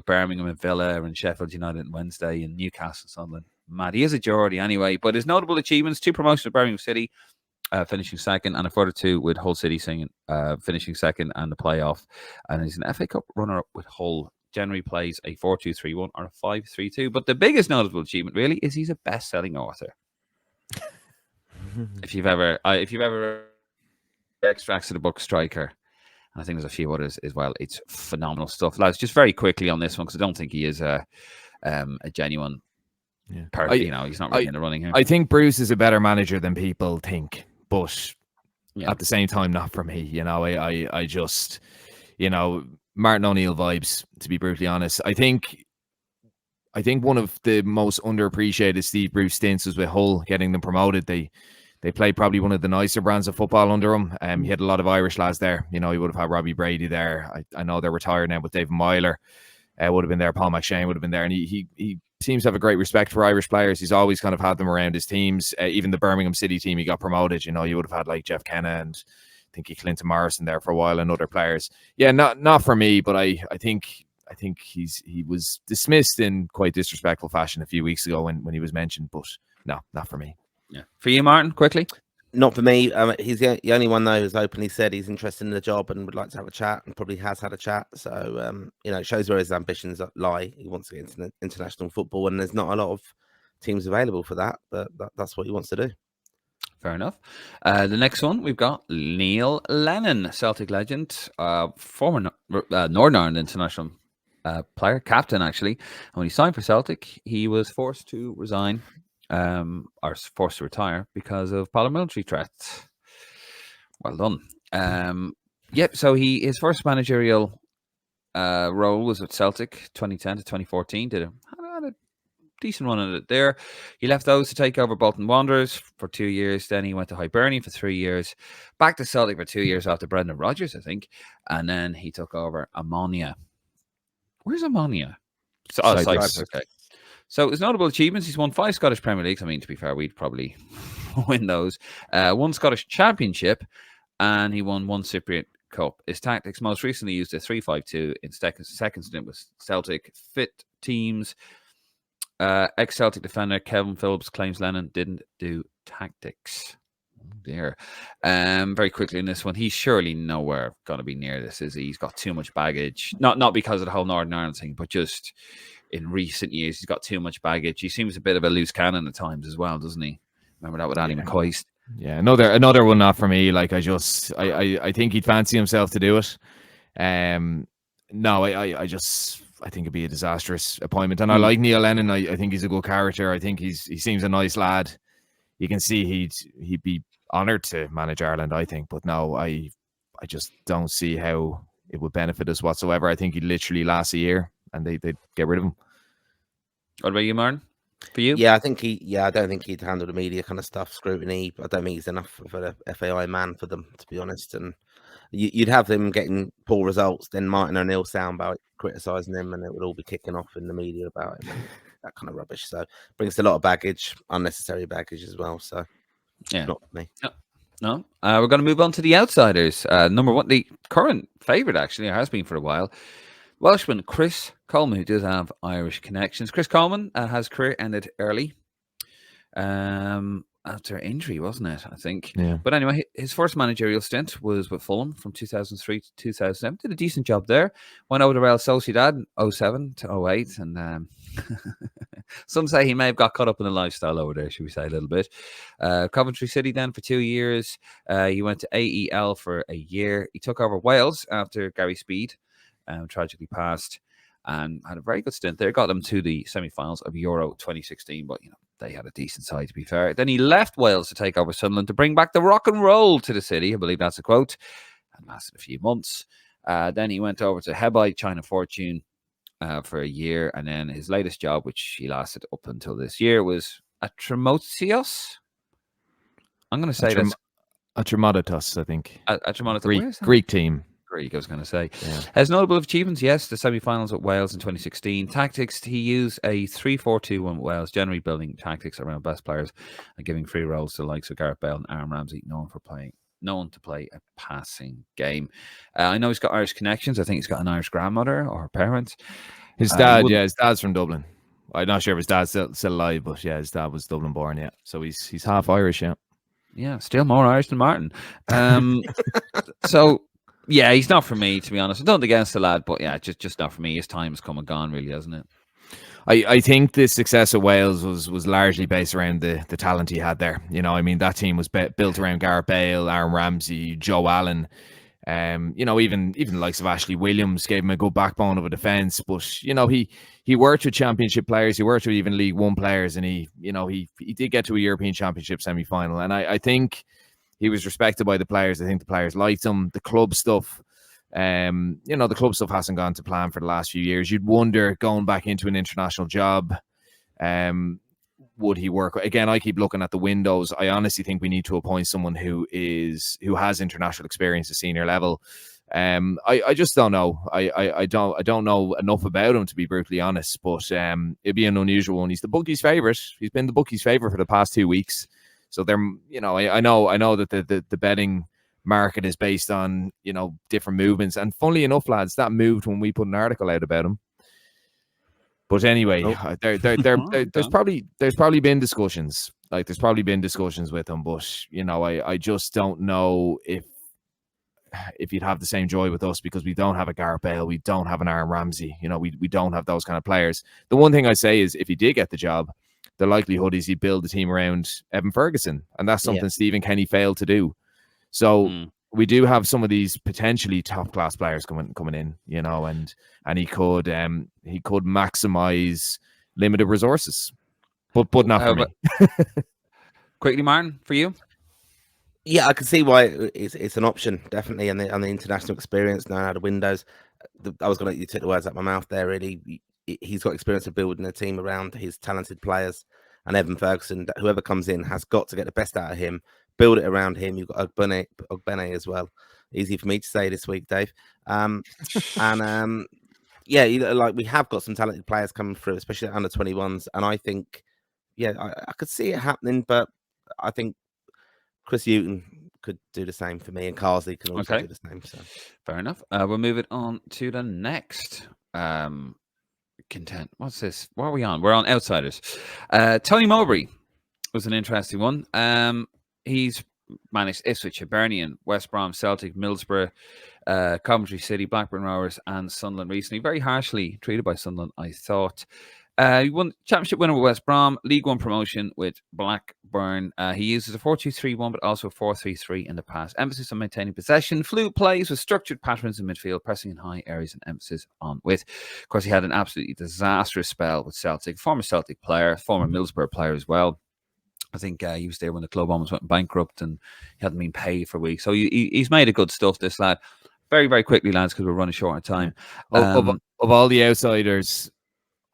Birmingham and Villa and Sheffield United and Wednesday and Newcastle, Sunderland. Mad. He is a Geordie anyway, but his notable achievements: 2 promotions at Birmingham City, finishing second, and a further 2 with Hull City finishing second and the playoff. And he's an FA Cup runner-up with Hull. Generally plays a 4-2-3-1 or a 5-3-2. But the biggest notable achievement really is he's a best-selling author. If you've ever extracts of the book Striker, and I think there's a few others as well, it's phenomenal stuff. Lads, just very quickly on this one, because I don't think he is a genuine person. He's not really in the running here. I think Bruce is a better manager than people think, but at the same time, not for me. I just, Martin O'Neill vibes, to be brutally honest. I think one of the most underappreciated Steve Bruce stints was with Hull, getting them promoted. They played probably one of the nicer brands of football under him. He had a lot of Irish lads there. He would have had Robbie Brady there. I know they're retired now, but David Myler would have been there. Paul McShane would have been there. And he seems to have a great respect for Irish players. He's always kind of had them around his teams. Even the Birmingham City team, he got promoted. You would have had like Jeff Kenna and I think Clinton Morrison there for a while and other players. Yeah, not for me, but I think he was dismissed in quite disrespectful fashion a few weeks ago when he was mentioned, but no, not for me. Yeah. For you, Martin, quickly? Not for me. He's the only one, though, who's openly said he's interested in the job and would like to have a chat, and probably has had a chat. So, it shows where his ambitions lie. He wants to get into international football, and there's not a lot of teams available for that, but that's what he wants to do. Fair enough. The next one, we've got Neil Lennon, Celtic legend, former Northern Ireland international player, captain, actually. And when he signed for Celtic, he was forced to resign. Or forced to retire because of paramilitary threats. Well done. So his first managerial role was at Celtic 2010 to 2014. Had a decent run at it there. He left those to take over Bolton Wanderers for 2 years. Then he went to Hibernian for 3 years. Back to Celtic for 2 years after Brendan Rodgers, I think. And then he took over Ammonia. Where's Ammonia? Cyprus. Okay. So his notable achievements: he's won 5 Scottish Premier Leagues. I mean, to be fair, we'd probably win those. 1 Scottish Championship, and he won 1 Cypriot Cup. His tactics most recently used a 3-5-2 in second stint with Celtic. Fit teams. Ex-Celtic defender Kevin Phillips claims Lennon didn't do tactics. Oh dear. Very quickly in this one, he's surely nowhere going to be near this, is he? He's got too much baggage. Not because of the whole Northern Ireland thing, but just in recent years, he's got too much baggage. He seems a bit of a loose cannon at times as well, doesn't he? Remember that with Ali McCoy? Yeah, another one not for me. Like I think he'd fancy himself to do it. No, I think it'd be a disastrous appointment. And I like Neil Lennon. I think he's a good character. I think he seems a nice lad. You can see he'd be honoured to manage Ireland, I think. But no, I just don't see how it would benefit us whatsoever. I think he'd literally last a year and they'd get rid of him. What about you, Martin? For you? Yeah, I don't think he'd handle the media kind of stuff, scrutiny. I don't think he's enough of a FAI man for them, to be honest. And you'd have them getting poor results, then Martin O'Neill soundbite criticising him, and it would all be kicking off in the media about him. that kind of rubbish. So brings a lot of baggage, unnecessary baggage as well. So not for me. No. We're going to move on to the outsiders. Number one, the current favourite actually has been for a while. Welshman Chris Coleman, who does have Irish connections. Chris Coleman has career ended early. After injury, wasn't it? I think. Yeah. But anyway, his first managerial stint was with Fulham from 2003 to 2007. Did a decent job there. Went over to Real Sociedad 07 to 08. And some say he may have got caught up in the lifestyle over there, should we say, a little bit. Coventry City then for 2 years. He went to AEL for a year. He took over Wales after Gary Speed tragically passed. And had a very good stint there. Got them to the semi-finals of Euro 2016. But, they had a decent side, to be fair. Then he left Wales to take over Sunderland to bring back the rock and roll to the city. I believe that's a quote. And lasted a few months. Then he went over to Hebei, China Fortune for a year. And then his latest job, which he lasted up until this year, was at Tremotios. I'm going to say that's... Atrimotios, I think. Atrimotios. Greek team. Greek, I was going to say. Yeah. Has notable achievements, yes. The semi-finals at Wales in 2016. Tactics, he used a 3-4-2 with Wales, generally building tactics around best players and giving free roles to the likes of Gareth Bale and Aaron Ramsey, known to play a passing game. I know he's got Irish connections. I think he's got an Irish grandmother or parents. His dad, his dad's from Dublin. I'm not sure if his dad's still alive, but yeah, his dad was Dublin born, yeah. So he's half Irish, yeah. Yeah, still more Irish than Martin. So... yeah, he's not for me, to be honest. I don't against the lad, but yeah, just not for me. His time has come and gone, really, hasn't it? I think the success of Wales was largely based around the talent he had there. That team was built around Gareth Bale, Aaron Ramsey, Joe Allen. Even the likes of Ashley Williams gave him a good backbone of a defence. But he worked with championship players. He worked with even League One players, and he did get to a European Championship semi-final. And I think he was respected by the players. I think the players liked him. The club stuff, the club stuff hasn't gone to plan for the last few years. You'd wonder, going back into an international job, would he work? Again, I keep looking at the windows. I honestly think we need to appoint someone who has international experience at senior level. I just don't know. I don't know enough about him, to be brutally honest. But it'd be an unusual one. He's the bookies' favourite. He's been the bookies' favourite for the past 2 weeks. So they're, I know that the betting market is based on, different movements. And funnily enough, lads, that moved when we put an article out about him. But anyway, there's probably been discussions. Like, there's probably been discussions with him. But, I just don't know if you'd have the same joy with us, because we don't have a Gareth Bale. We don't have an Aaron Ramsey. We don't have those kind of players. The one thing I say is, if he did get the job, the likelihood is he'd build the team around Evan Ferguson. And that's something Stephen Kenny failed to do. So we do have some of these potentially top-class players coming in, and he could maximize limited resources. But not for me. Quickly, Martin, for you? Yeah, I can see why it's an option, definitely, and the international experience, knowing how the windows. I was going to let you take the words out of my mouth there, really. He's got experience of building a team around his talented players, and Evan Ferguson, whoever comes in, has got to get the best out of him, build it around him. You've got Ogbene as well. Easy for me to say this week, Dave. We have got some talented players coming through, especially under 21s, and I think, I could see it happening, but I think Chris Hughton could do the same for me, and Carsley can also do the same. So fair enough. We'll move it on to the next content. What's this? What are we on? We're on outsiders. Tony Mowbray was an interesting one. He's managed Ipswich, Hibernian, West Brom, Celtic, Middlesbrough, Coventry City, Blackburn Rovers, and Sunderland recently. Very harshly treated by Sunderland, I thought. He won championship winner with West Brom, League One promotion with Blackburn. He uses a 4-2-3-1, but also a 4-3-3 in the past. Emphasis on maintaining possession, fluid plays with structured patterns in midfield, pressing in high areas, and emphasis on width. Of course, he had an absolutely disastrous spell with Celtic, former Celtic player, former Middlesbrough player as well. I think he was there when the club almost went bankrupt and he hadn't been paid for weeks. So he's made a good stuff, this lad. Very, very quickly, lads, because we're running short on time. Of all the outsiders,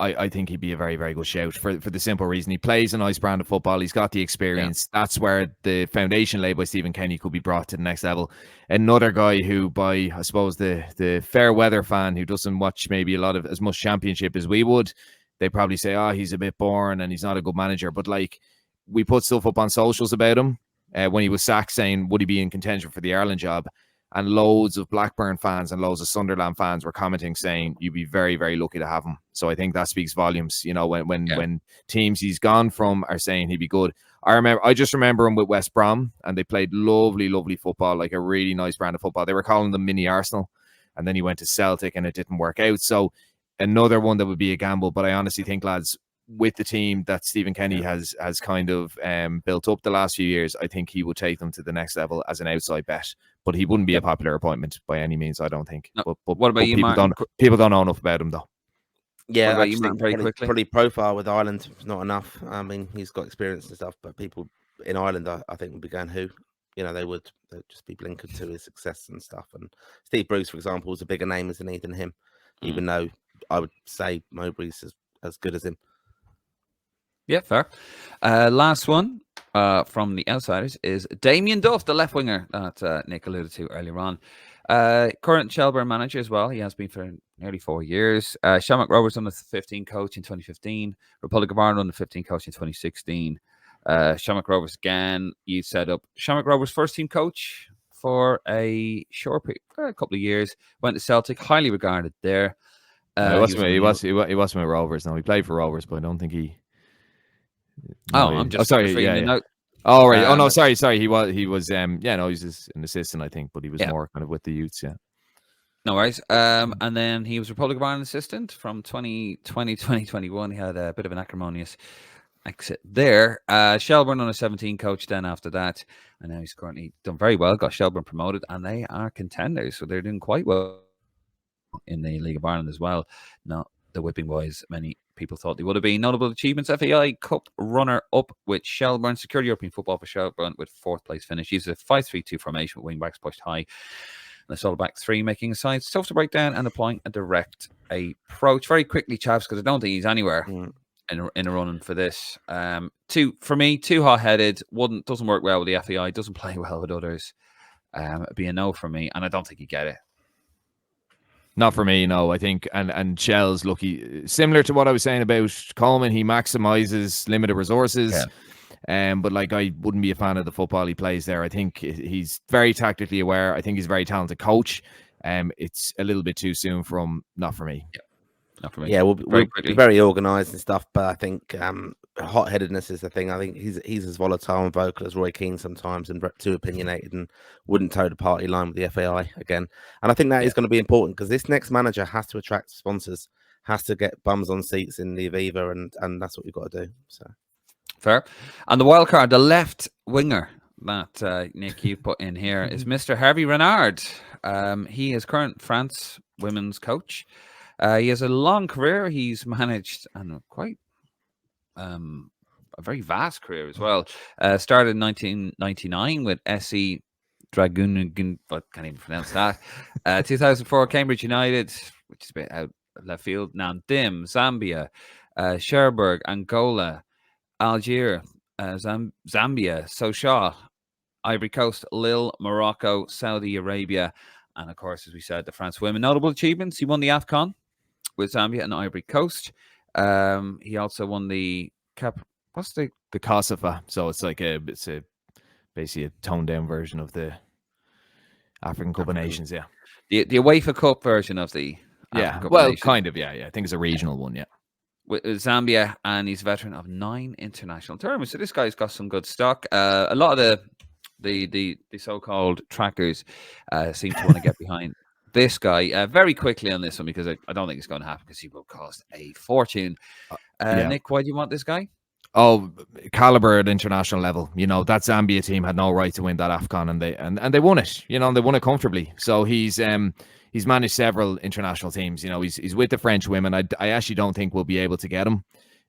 I think he'd be a very, very good shout for the simple reason he plays a nice brand of football. He's got the experience. Yeah. That's where the foundation laid by Stephen Kenny could be brought to the next level. Another guy who, by, I suppose, the fair weather fan who doesn't watch maybe a lot of as much championship as we would, they probably say, oh, he's a bit boring and he's not a good manager. But like, we put stuff up on socials about him when he was sacked, saying, would he be in contention for the Ireland job? And loads of Blackburn fans and loads of Sunderland fans were commenting saying you'd be very, very lucky to have him. So I think that speaks volumes, you know, when teams he's gone from are saying he'd be good. I just remember him with West Brom, and they played lovely, lovely football, like a really nice brand of football. They were calling them mini Arsenal, and then he went to Celtic and it didn't work out. So another one that would be a gamble, but I honestly think, lads, with the team that Stephen Kenny has kind of built up the last few years, I think he would take them to the next level as an outside bet. But he wouldn't be a popular appointment by any means, I don't think. No. But what about you, Martin? People don't know enough about him, though. Yeah, I think probably profile with Ireland is not enough. I mean, he's got experience and stuff, but people in Ireland, I think, would be going who? You know, they'd just be blinkered to his success and stuff. And Steve Bruce, for example, is a bigger name, isn't he, than him? Even though I would say Mowbray's as good as him. Yeah, fair. Last one from the outsiders is Damien Duff, the left winger that Nick alluded to earlier on. Current Shelbourne manager as well. He has been for nearly 4 years. Sean McRoberts on the 15 coach in 2015. Republic of Ireland on the 15 coach in 2016. Sean McRoberts again. You set up Sean McRoberts first team coach for a short period, for a couple of years. Went to Celtic, highly regarded there. He wasn't with Rovers. No, he played for Rovers, but I don't think he. I'm just sorry. Yeah. Oh right. No. Sorry. He was. He's just an assistant, I think, but he was more kind of with the youths. Yeah. No worries. And then he was Republic of Ireland assistant from 2020 2021. He had a bit of an acrimonious exit there. Shelbourne on a 17 coach then after that, and now he's currently done very well. Got Shelbourne promoted, and they are contenders, so they're doing quite well in the League of Ireland as well. Not the whipping boys many people thought they would have been. Notable achievements: FAI Cup runner-up with Shelbourne, secured European football for Shelbourne with 4th place finish. He's a 5-3-2 formation with wing-backs pushed high and a solid back three, making sides tough to break down and applying a direct approach. Very quickly, chaps, because I don't think he's anywhere in a running for this. For me, too hot-headed. Doesn't work well with the FAI. Doesn't play well with others. It'd be a no for me, and I don't think you get it. Not for me, no. I think, and Shell's lucky. Similar to what I was saying about Coleman, he maximizes limited resources. Yeah. But like, I wouldn't be a fan of the football he plays there. I think he's very tactically aware. I think he's a very talented coach. It's a little bit too soon for him. Not for me. Yeah. Not for me. Yeah, we'll be very organised and stuff, but I think hot-headedness is the thing. I think he's as volatile and vocal as Roy Keane sometimes, and too opinionated, and wouldn't toe the party line with the FAI again. And I think that is going to be important, because this next manager has to attract sponsors, has to get bums on seats in the Aviva, and that's what we've got to do. So fair. And the wild card, the left winger that Nick you put in here is Mr. Harvey Renard. He is current France women's coach. He has a long career. He's managed quite a very vast career as well. Started in 1999 with SC Dragunin, but can't even pronounce that. 2004 Cambridge United, which is a bit out of left field. Nandim, Zambia, Cherbourg, Angola, Algiers, Zambia, Sochaux, Ivory Coast, Lille, Morocco, Saudi Arabia, and of course, as we said, the France women. Notable achievements: he won the AFCON with Zambia and Ivory Coast. He also won the COSAFA. So it's like basically a toned down version of the African Cup of Nations. Yeah, the UEFA Cup version of the African Cup of Nations. Kind of. Yeah. I think it's a regional one. Yeah, with Zambia, and he's a veteran of 9 international tournaments. So this guy's got some good stock. A lot of the so-called trackers seem to want to get behind this guy very quickly on this one, because I don't think it's going to happen, because he will cost a fortune. Nick, why do you want this guy? Oh, caliber at international level. You know, that Zambia team had no right to win that AFCON, and they won it. You know, and they won it comfortably. So he's managed several international teams. You know, he's with the French women. I actually don't think we'll be able to get him.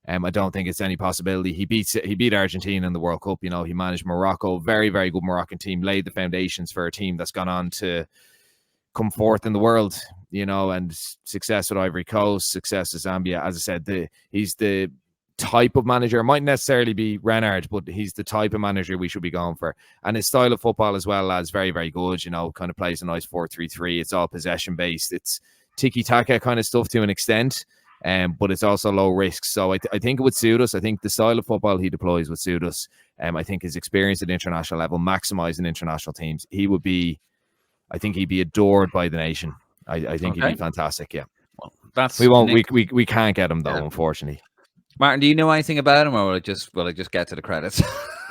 I don't think it's any possibility. He beat Argentina in the World Cup. You know, he managed Morocco, very, very good Moroccan team, laid the foundations for a team that's gone on to come forth in the world, you know, and success with Ivory Coast, success with Zambia. As I said, he's the type of manager. It might necessarily be Renard, but he's the type of manager we should be going for. And his style of football as well is very, very good. You know, kind of plays a nice 4-3-3. It's all possession based. It's tiki-taka kind of stuff to an extent. but it's also low risk. So I think it would suit us. I think the style of football he deploys would suit us. I think his experience at international level, maximising international teams, I think he'd be adored by the nation. I think he'd be fantastic. Yeah. Well, that's we can't get him though, unfortunately. Martin, do you know anything about him, or will I just get to the credits?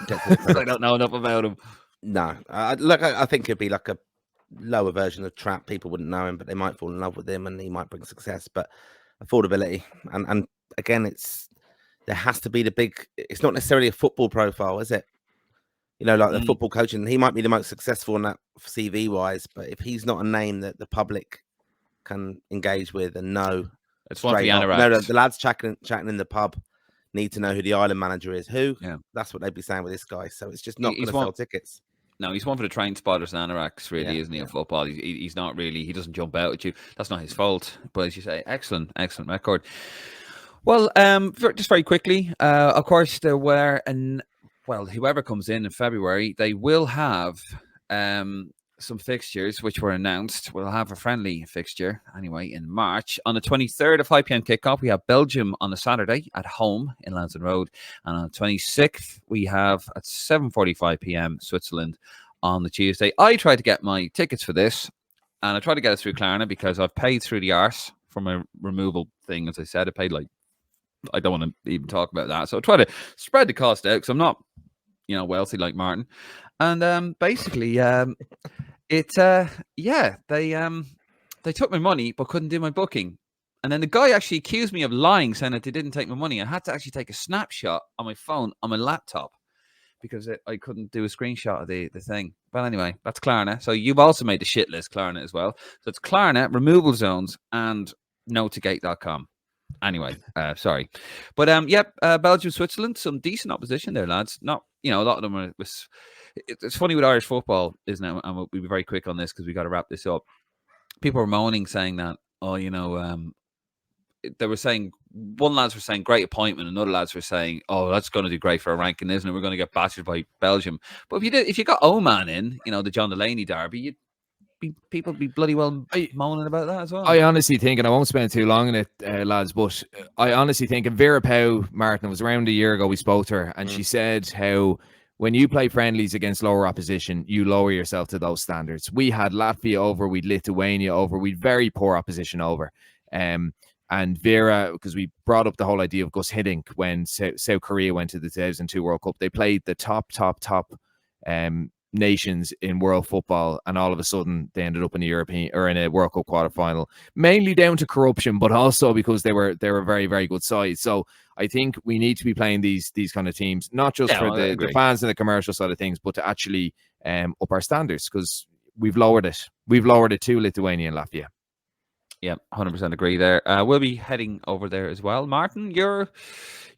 I don't know enough about him. No, look, I think it'd be like a lower version of Trapp. People wouldn't know him, but they might fall in love with him, and he might bring success. But affordability, and again, there has to be the big. It's not necessarily a football profile, is it? You know, like the football coaching, he might be the most successful in that CV wise, but if he's not a name that the public can engage with and know. It's one for the anorak. No, the lads chatting in the pub need to know who the island manager is. Who? Yeah. That's what they'd be saying with this guy. So it's just not going to sell tickets. No, he's one for the train spotters and anoraks, really, isn't he, in football? He's not really, he doesn't jump out at you. That's not his fault. But as you say, excellent record. Well, just very quickly, of course, there were, whoever comes in February, they will have some fixtures which were announced. We'll have a friendly fixture anyway in March. On the 23rd at 5 p.m. kickoff, we have Belgium on a Saturday at home in Lansdowne Road. And on the 26th, we have at 7:45 p.m. Switzerland on the Tuesday. I tried to get my tickets for this, and I tried to get it through Klarna because I've paid through the arse for my removal thing. As I said, I paid I don't want to even talk about that. So I try to spread the cost out because I'm not, wealthy like Martin. And basically, they took my money but couldn't do my booking. And then the guy actually accused me of lying, saying that they didn't take my money. I had to actually take a snapshot on my phone, on my laptop, because I couldn't do a screenshot of the thing. But anyway, that's Klarna. So you've also made the shit list, Klarna, as well. So it's Klarna, Removal Zones, and notogate.com. Anyway, sorry. But Belgium, Switzerland, some decent opposition there, lads. Not, a lot of them are... It's funny with Irish football, isn't it? And we'll be very quick on this because we got to wrap this up. People were moaning, saying that, they were saying, one lads were saying great appointment, and other lads were saying, oh, that's going to do great for a ranking, isn't it? We're going to get battered by Belgium. But if you got Oman in, the John Delaney derby, people be bloody well moaning about that as well. I honestly think, and I won't spend too long on it, lads, but I honestly think, and Vera Pauw, Martin, it was around a year ago we spoke to her, and she said how when you play friendlies against lower opposition, you lower yourself to those standards. We had Latvia over, we'd Lithuania over, we'd very poor opposition over. And Vera, because we brought up the whole idea of Gus Hiddink when South Korea went to the 2002 World Cup, they played the top nations in world football, and all of a sudden they ended up in a European or in a World Cup quarterfinal, mainly down to corruption, but also because they were very, very good sides. So I think we need to be playing these kind of teams, not just for the fans and the commercial side of things, but to actually up our standards, because we've lowered it. We've lowered it to Lithuania and Latvia. Yeah, 100% agree there. We'll be heading over there as well. Martin, you're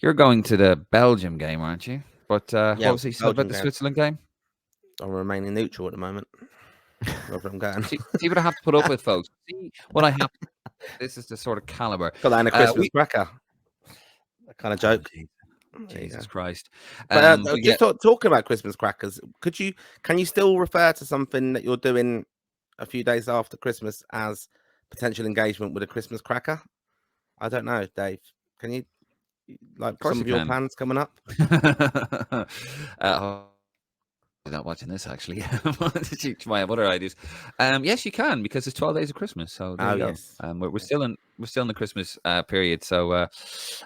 going to the Belgium game, aren't you? But what was he said about the Switzerland game? I'm remaining neutral at the moment. Wherever I'm going. See what I have to put up with, folks. See what I have. This is the sort of caliber. Got that in a Christmas cracker. That kind of joke. Jesus Christ. But talking about Christmas crackers, can you still refer to something that you're doing a few days after Christmas as potential engagement with a Christmas cracker? I don't know, Dave. Can you, like, some of your plans coming up? Not watching this, actually. My other ideas. Yes, you can, because it's 12 days of Christmas. So there you go. Yes. We're still in the Christmas period. So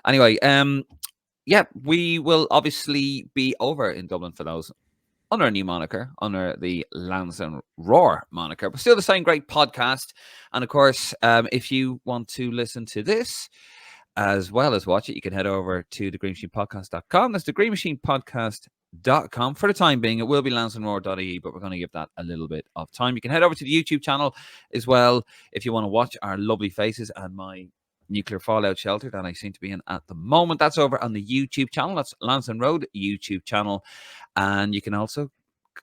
anyway, we will obviously be over in Dublin for those under a new moniker, under the Lansdowne Roar moniker, but still the same great podcast. And of course, if you want to listen to this as well as watch it, you can head over to thegreenmachinepodcast.com. That's thegreenmachinepodcast.com. For the time being, it will be lansdowneroar.ie, but we're going to give that a little bit of time. You can head over to the YouTube channel as well if you want to watch our lovely faces and my nuclear fallout shelter that I seem to be in at the moment. That's over on the YouTube channel. That's Lansdowne Road YouTube channel. And you can also,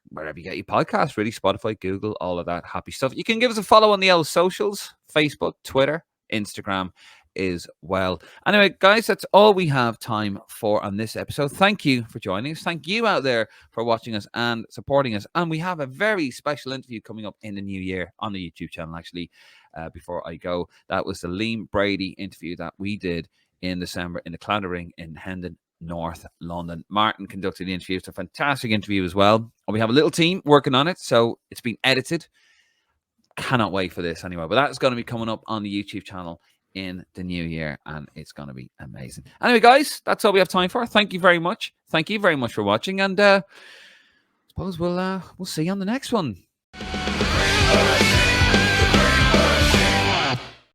wherever you get your podcast, really, Spotify, Google, all of that happy stuff. You can give us a follow on the old socials, Facebook, Twitter, Instagram as well. Anyway, guys, that's all we have time for on this episode. Thank you for joining us. Thank you out there for watching us and supporting us. And we have a very special interview coming up in the new year on the YouTube channel, actually. before I go. That was the Liam Brady interview that we did in December in the Clouder Ring in Hendon, North London. Martin conducted the interview. It's a fantastic interview as well. And we have a little team working on it, so it's been edited. Cannot wait for this anyway. But that's going to be coming up on the YouTube channel in the new year, and it's going to be amazing. Anyway, guys, that's all we have time for. Thank you very much. Thank you very much for watching, and I suppose we'll see you on the next one.